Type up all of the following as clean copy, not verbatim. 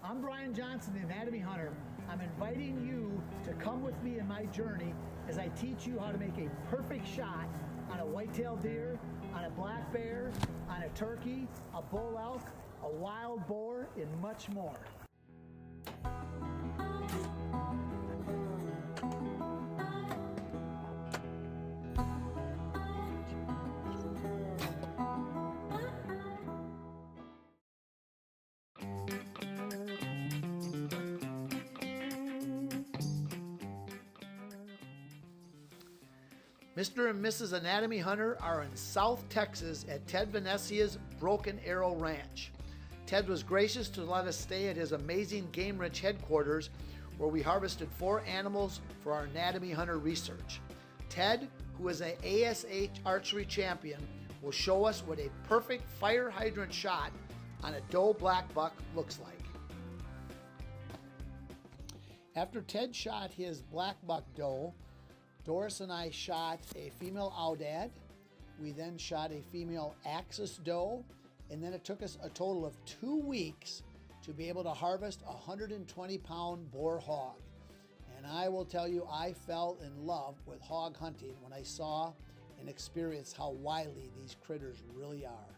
I'm Brian Johnson, the Anatomy Hunter. I'm inviting you to come with me in my journey as I teach you how to make a perfect shot on a whitetail deer, on a black bear, on a turkey, a bull elk, a wild boar, and much more. Mr. and Mrs. Anatomy Hunter are in South Texas at Ted Venesia's Broken Arrow Ranch. Ted was gracious to let us stay at his amazing Game Ranch headquarters where we harvested 4 animals for our Anatomy Hunter research. Ted, who is an ASH archery champion, will show us what a perfect fire hydrant shot on a doe black buck looks like. After Ted shot his black buck doe, Doris and I shot a female Aoudad. We then shot a female Axis doe, and then it took us a total of 2 weeks to be able to harvest a 120-pound boar hog. And I will tell you, I fell in love with hog hunting when I saw and experienced how wily these critters really are.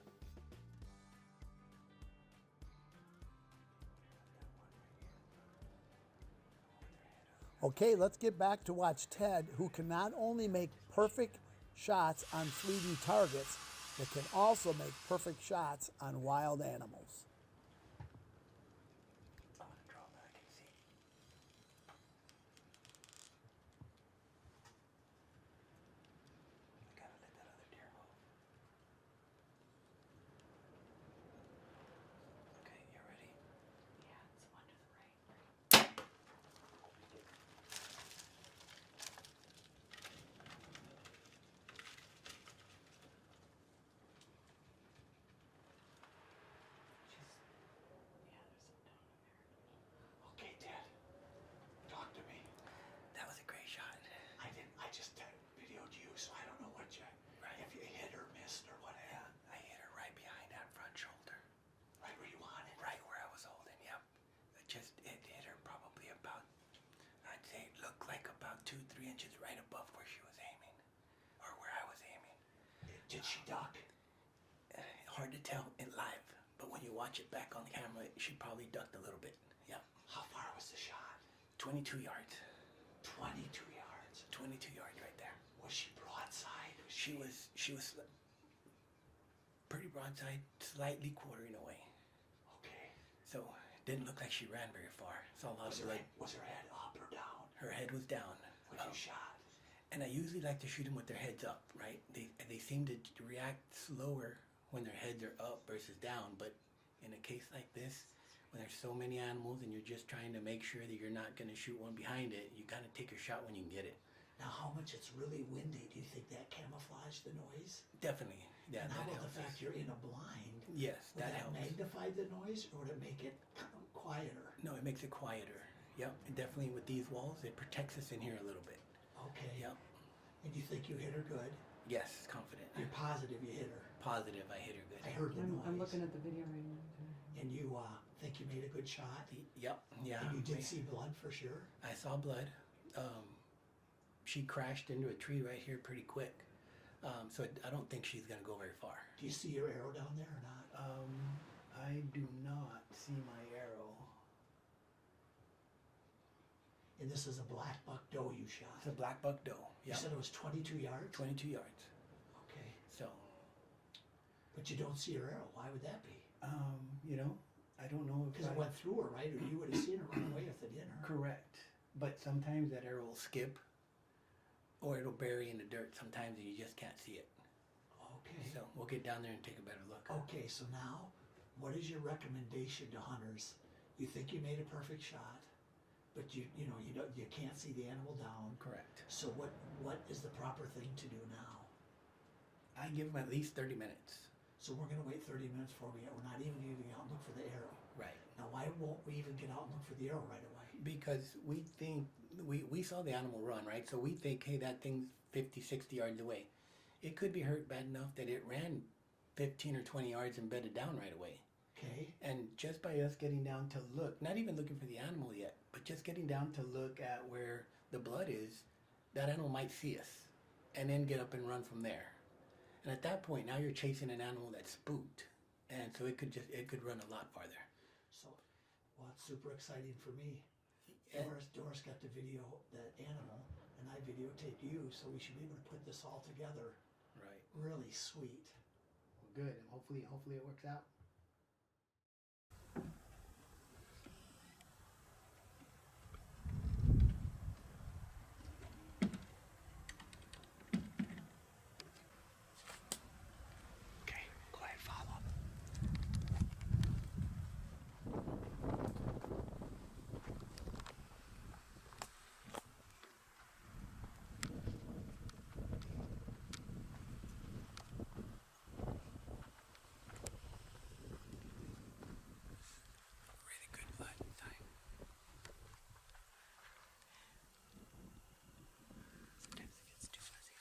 Okay, let's get back to watch Ted, who can not only make perfect shots on fleeting targets, but can also make perfect shots on wild animals. Okay, Ted, talk to me. That was a great shot. I just videoed you, so I don't know what if you hit or missed or what happened. I hit her right behind that front shoulder. Right where you wanted. Right where I was holding, yep. It hit her probably about, I'd say it looked like about 2-3 inches right above where she was aiming. Or where I was aiming. Did she duck? Hard to tell in live, but when you watch it back on the camera, she probably ducked a little bit, yep. How far was the shot? 22 yards. 22 yards. 22 yards right there. Was she broadside? She was pretty broadside, slightly quartering away. Okay. So it didn't look like she ran very far. Saw a lot of blood. Was her head up or down? Her head was down. When you shot? And I usually like to shoot them with their heads up, right? They seem to react slower when their heads are up versus down. But in a case like this, when there's so many animals and you're just trying to make sure that you're not going to shoot one behind it, you kind of take your shot when you can get it. Now, how much it's really windy, do you think that camouflaged the noise? Definitely, yeah. And how that about helps. the fact you're in a blind? Yes, Would that that helps. magnify the noise, or would it make it quieter? No, it makes it quieter. Yep, and definitely with these walls, it protects us in here a little bit. Okay. Yep. And you think you hit her good? Yes, confident. You're positive you hit her? Positive I hit her good. I heard the noise. I'm looking at the video right now. And you think you made a good shot? Yep, yeah. And you did see blood for sure? I saw blood. She crashed into a tree right here pretty quick. So I don't think she's going to go very far. Do you see your arrow down there or not? I do not see my arrow. And this is a black buck doe you shot? It's a black buck doe. You said it was 22 yards? 22 yards. Okay. So. But you don't see her arrow. Why would that be? I don't know if because it went through her, right? Or you would have seen her run away if it didn't hurt. Correct. But sometimes that arrow will skip or it'll bury in the dirt sometimes and you just can't see it. Okay. So we'll get down there and take a better look. Okay, so now, what is your recommendation to hunters? You think you made a perfect shot, but you can't see the animal down. Correct. So what is the proper thing to do now? I give them at least 30 minutes. So we're going to wait 30 minutes before we're not even going to get out and look for the arrow. Right. Now, why won't we even get out and look for the arrow right away? Because we think, we saw the animal run, right? So we think, hey, that thing's 50, 60 yards away. It could be hurt bad enough that it ran 15 or 20 yards and bedded down right away. Okay. And just by us getting down to look, not even looking for the animal yet, but just getting down to look at where the blood is, that animal might see us and then get up and run from there. And at that point, now you're chasing an animal that's spooked. And so it could run a lot farther. So, well, it's super exciting for me. And- Doris got to video that animal, and I videotaped you, so we should be able to put this all together. Right. Really sweet. Well, good. And hopefully it works out. Okay, go ahead, follow. Really good blood time. Sometimes it gets too fuzzy.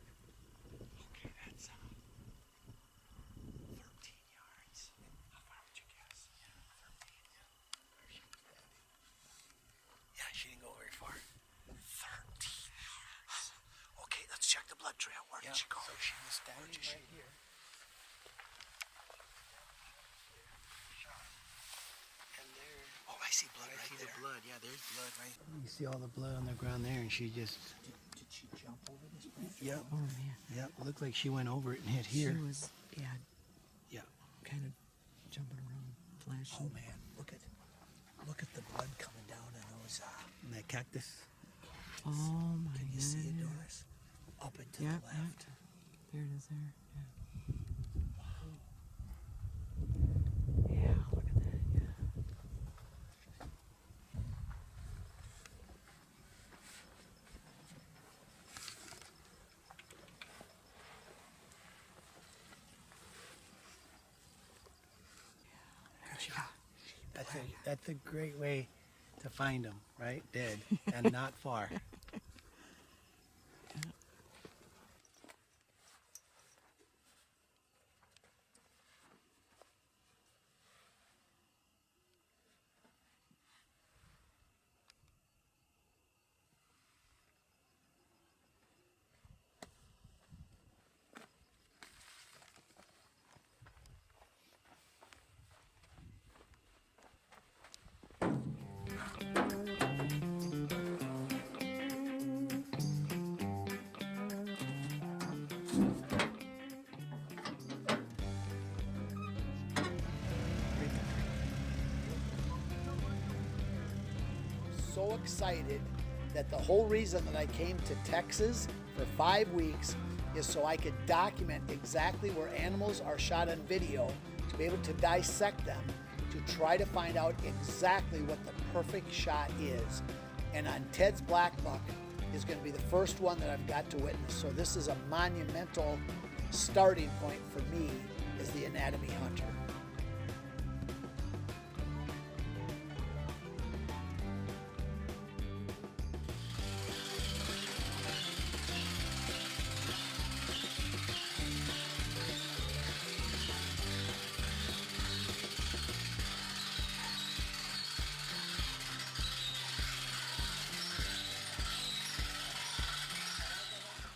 Okay, that's 13 yards. How far would you guess? Yeah, 13. Yeah, she didn't go very far. 13 yards. Okay, let's check the blood trail. Where did she go? So she was standing right here. And there. Oh, I see blood I right see there. the blood. Yeah, there's blood right. You see all the blood on the ground there, and she just. Did she jump over this branch? Yep. Oh man, Yep. Looked like she went over it and hit here. she was Yeah. kind of jumping around, Oh flashing. man, look at the blood coming down in those. And that cactus. Oh my Can you see it, goodness. Doris? Up and to Yep, the left. There it is. There. Yeah. Yeah. Look at that. Yeah. That's a great way to find them, right? Dead and not far. So excited that the whole reason that I came to Texas for 5 weeks is so I could document exactly where animals are shot on video, to be able to dissect them, to try to find out exactly what the perfect shot is. And on Ted's black buck is going to be the first one that I've got to witness. So this is a monumental starting point for me as the anatomy hunter.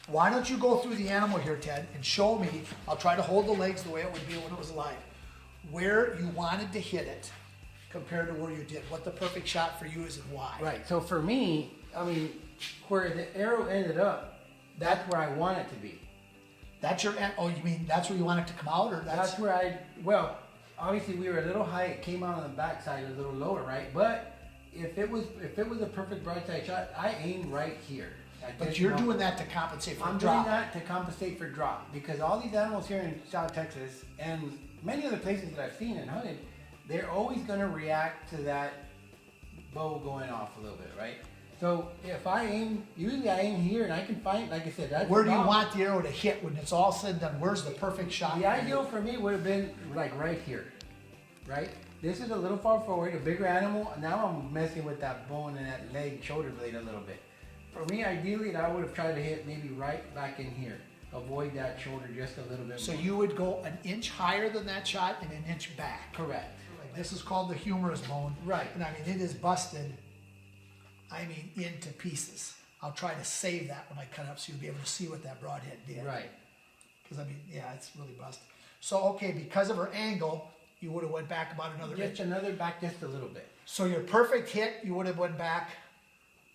Why don't you go through the animal here, Ted, and show me, I'll try to hold the legs the way it would be when it was alive, where you wanted to hit it compared to where you did, what the perfect shot for you is and why. Right. So for me, I mean, where the arrow ended up, that's where I want it to be. That's your, oh, you mean that's where you want it to come out, or That's where well, obviously we were a little high. It came out on the backside a little lower, right? But if it was a perfect broadside shot, I aimed right here. But you're doing that to compensate for I'm a drop. doing that to compensate for drop, because all these animals here in South Texas and many other places that I've seen and hunted, they're always going to react to that bow going off a little bit, right? So if I aim, usually I aim here and I can find, like I said, that's Where do you about- want the arrow to hit when it's all said and done? Where's the perfect shot? The for you? ideal for me would have been like right here, right? This is a little far forward, a bigger animal. Now I'm messing with that bone and that leg, shoulder blade a little bit. For me, ideally, I would have tried to hit maybe right back in here. Avoid that shoulder just a little bit So more. you would go an inch higher than that shot and an inch back. Correct. Like, this is called the humerus bone. Right. And I mean, it is busted, I mean, into pieces. I'll try to save that when I cut up so you'll be able to see what that broadhead did. Right. Because I mean, yeah, it's really busted. So, okay, because of her angle, you would have went back about another Just inch. another back just a little bit. So your perfect hit, you would have went back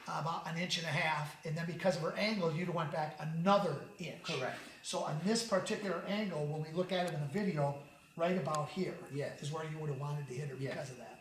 about an inch and a half, and then because of her angle, you'd have went back another inch. Correct. So on this particular angle, when we look at it in the video, right about here Yes. is where you would have wanted to hit her Yes. because of that.